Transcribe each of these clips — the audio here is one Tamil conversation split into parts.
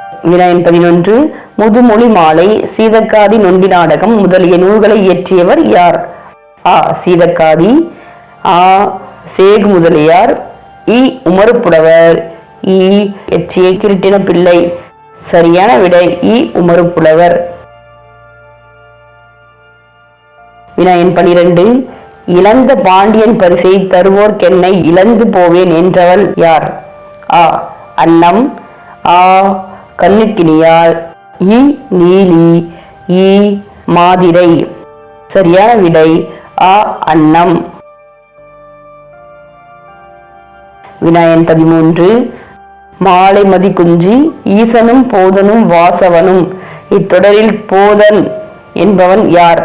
வினாயன் 11. முதுமொழி மாலை, சீதக்காதி நொண்டி நாடகம் முதலிய நூல்களை இயற்றியவர் யார்? ஆ. சீதக்காதி. ஆ. சேகு முதலியார். இ. உமறுப்புலவர். இ. எச்.ஏ. கிருட்டின பிள்ளை. சரியான விடை இ. உமறுப்புலவர். வினாயன் 12. இழந்த பாண்டியன் பரிசை தருவோர்க்கென்னை இழந்து போவேன் என்றவள் யார்? ஆ. அன்னம். ஆ. கண்ணுக்கினியார். இ. நீலி. இ. மாதிரை. சரியான விடை ஆ. அன்னம். வினாயன் 13. மாலை மதி குஞ்சி, ஈசனும் போதனும் வாசவனும். இத்தொடரில் போதன் என்பவன் யார்?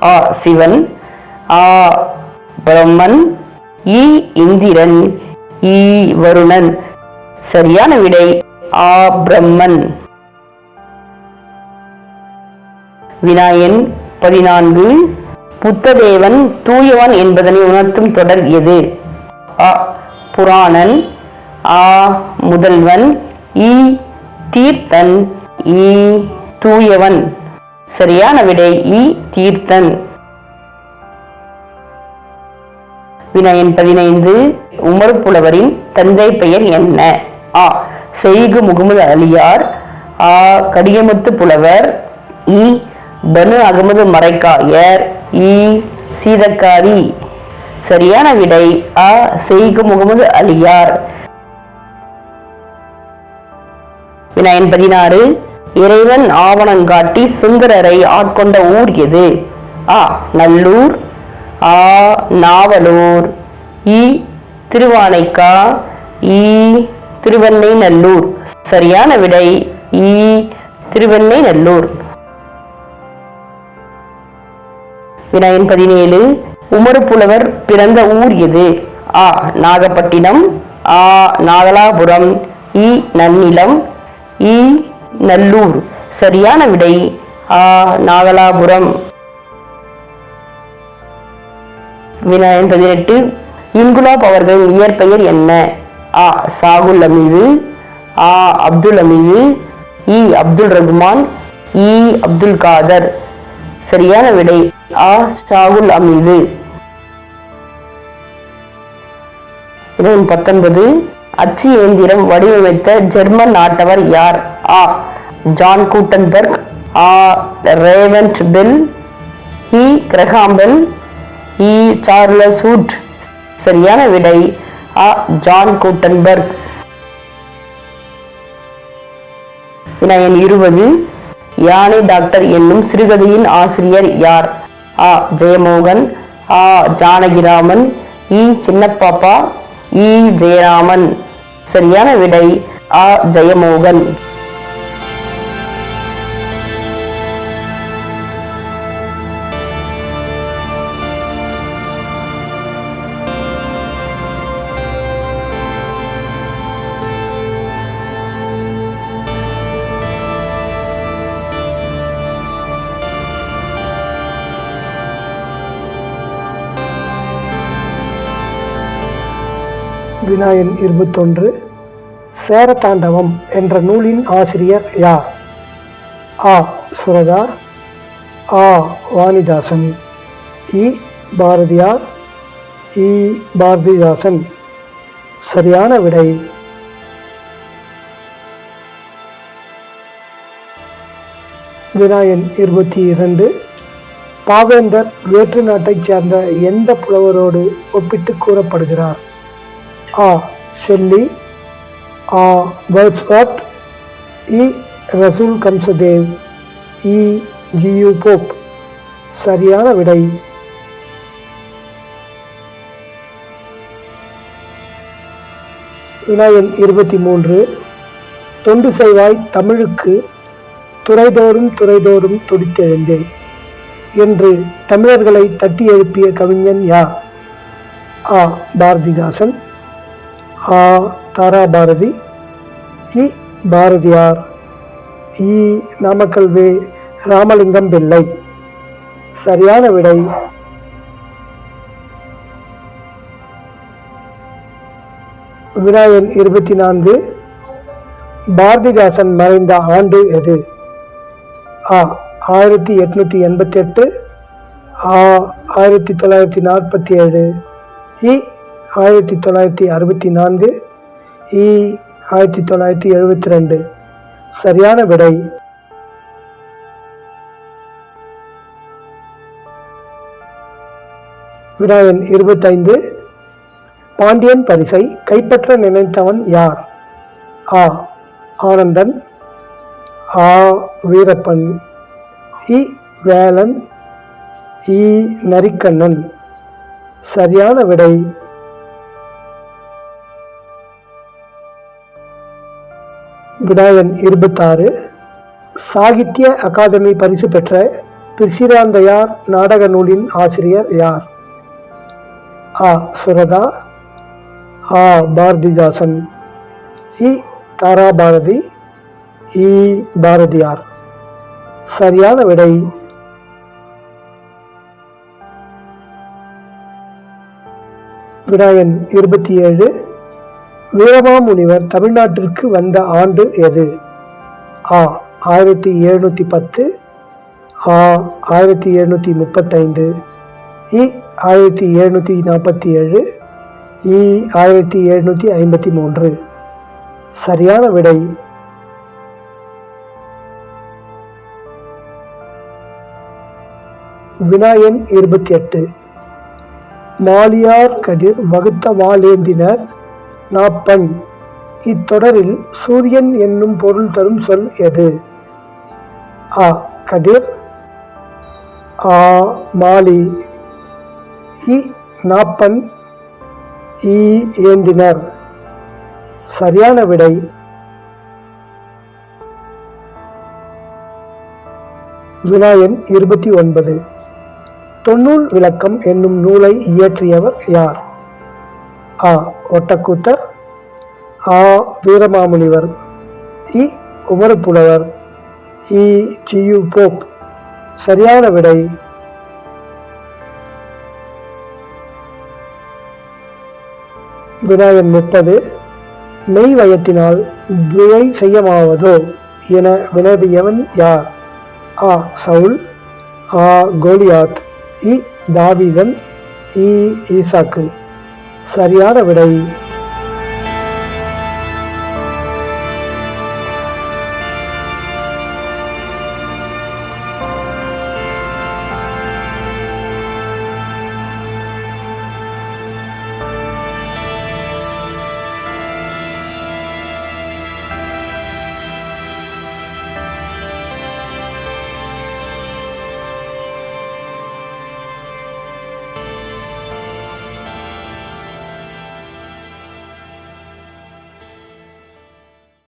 ஆ. சிவன். ஆ. பிரம்மன். இ. இந்திரன். இ. வருணன். சரியான விடை ஆ. பிரம்மன். வினாயன் 14. புத்ததேவன் தூயவன் என்பதனை உணர்த்தும் தொடர் எது? ஆ. புராணன். ஆ. முதல்வன். இ. தீர்த்தன். இ. தூயவன். சரியான விடை இ. தீர்த்தன். வினாயன் 15. உமறுப்புலவரின் தந்தை பெயர் என்ன? ஆ. செய்கு முகமது அலியார். ஆ. கடியமுத்து புலவர். இ. பனு அகமது மரைக்காயர். இ. சீதக்காதி. சரியான விடை ஆ. செய்கு முகமது அலியார். வினாயன் 16. இறைவன் ஆவணங்காட்டி சுந்தரரை ஆட்கொண்ட ஊர் எது? ஆ. நல்லூர். ஆ. நாவலூர். இ. திருவானைக்கா. இ. திருவெண்ணை நல்லூர். சரியான விடை இ. திருவெண்ணை நல்லூர். வினாயன் 17. உமறுப்புலவர் பிறந்த ஊர் எது? ஆ. நாகப்பட்டினம். ஆ. நாகலாபுரம். இ. நன்னிலம். இ. நல்லூர். சரியான விடை ஆ. நாகலாபுரம். வினாயன் 18. இன்குலாப் அவர்களின் இயற்பெயர் என்ன? ஆ. சாகுல் அமீது. ஆ. அப்துல் அமீது. இ. அப்துல் ரகுமான். இ. அப்துல் காதர். சரியான விடை ஆ. சாகுல் அமீது. வினாயன் 19. அச்சு இயந்திரம் வடிவமைத்த ஜெர்மன் நாட்டவர் யார்? ஆ. John Gutenberg. ஆ. Reverend Bell. இ. கிரகாம்பெல். இ. Charles Wood. சரியான விடை ஆ. John Gutenberg. வினாயன் 20. யானை டாக்டர் என்னும் சிறுகதையின் ஆசிரியர் யார்? ஆ. ஜெயமோகன். ஆ. ஜானகிராமன். இ. சின்னப்பாப்பா. இ. ஜெயராமன். சரியான விடை ஆ. ஜெயமோகன். வினாயன் 21. சேரதாண்டவம் என்ற நூலின் ஆசிரியர் யார்? ஆ. சுரதா. ஆ. வாணிதாசன். இ. பாரதியார். இ. பாரதிதாசன். சரியான விடை வினாயன் 22. பாவேந்தர் வேற்று நாட்டைச் சேர்ந்த எந்த புலவரோடு ஒப்பிட்டு கூறப்படுகிறார்? ஆ. ஷெல்லி. ஆ. வேர்ட்ஸ்வர்த். இ. ரசூல் கம்சதேவ். இ. ஜி.யு. போப். சரியான விடை வினாயன் 23. தொண்டு செய்வாய் தமிழுக்கு துறைதோறும் துறைதோறும் துடித்தெழுந்தேன் என்று தமிழர்களை தட்டி எழுப்பிய கவிஞன் யார்? ஆ. பாரதிதாசன். ஆ. தாராபாரதி. இ. பாரதியார். இ. நாமக்கல் வே. ராமலிங்கம் பிள்ளை. சரியான விடை வினாயன் 24. பாரதிதாசன் மறைந்த ஆண்டு எது? ஆ 1888, ஆ 1947, இ 1964, இ 1972. சரியான விடை வினா எண் 25. பாண்டியன் பரிசை கைப்பற்ற நினைத்தவன் யார்? ஆ ஆனந்தன், ஆ வீரப்பன், இ வேலன், இ நரிக்கண்ணன். சரியான விடை வினா எண் 26. சாகித்ய அகாதமி பரிசு பெற்ற பிசிராந்தையார் நாடக நூலின் ஆசிரியர் யார்? ஆ சுரதா, ஆ பாரதிதாசன், இ தாராபாரதி, இ பாரதியார். சரியான விடை வினா எண் 27. வீரமாமுனிவர் தமிழ்நாட்டிற்கு வந்த ஆண்டு எது? ஆ 1710, ஆ 1735, இ 1747, இ 1753. சரியான விடை வினா எண் 28. மாலியார் கதிர் வகுத்த வாளேந்தினர் நாப்பண். இத்தொடரில் சூரியன் என்னும் பொருள் தரும் சொல் எது? ஆ கதிர், ஆ மாலி, இ நாப்பண், இ ஏந்தினர். சரியான விடை வினா எண் 29. தொன்னூல் விளக்கம் என்னும் நூலை இயற்றியவர் யார்? ஆ ஒட்டக்கூத்தர், ஆ வீரமாமுனிவர், இ உமறுப்புலவர், இ ஜியு போப். சரியான விடை வினா எண் 30. மெய் வயத்தினால் வினை செய்யமாவதோ என வினவியவன் யார்? ஆ சவுல், ஆ கோலியாத், இ தாவீதன், இ ஈசாக்கு. சரியான விடை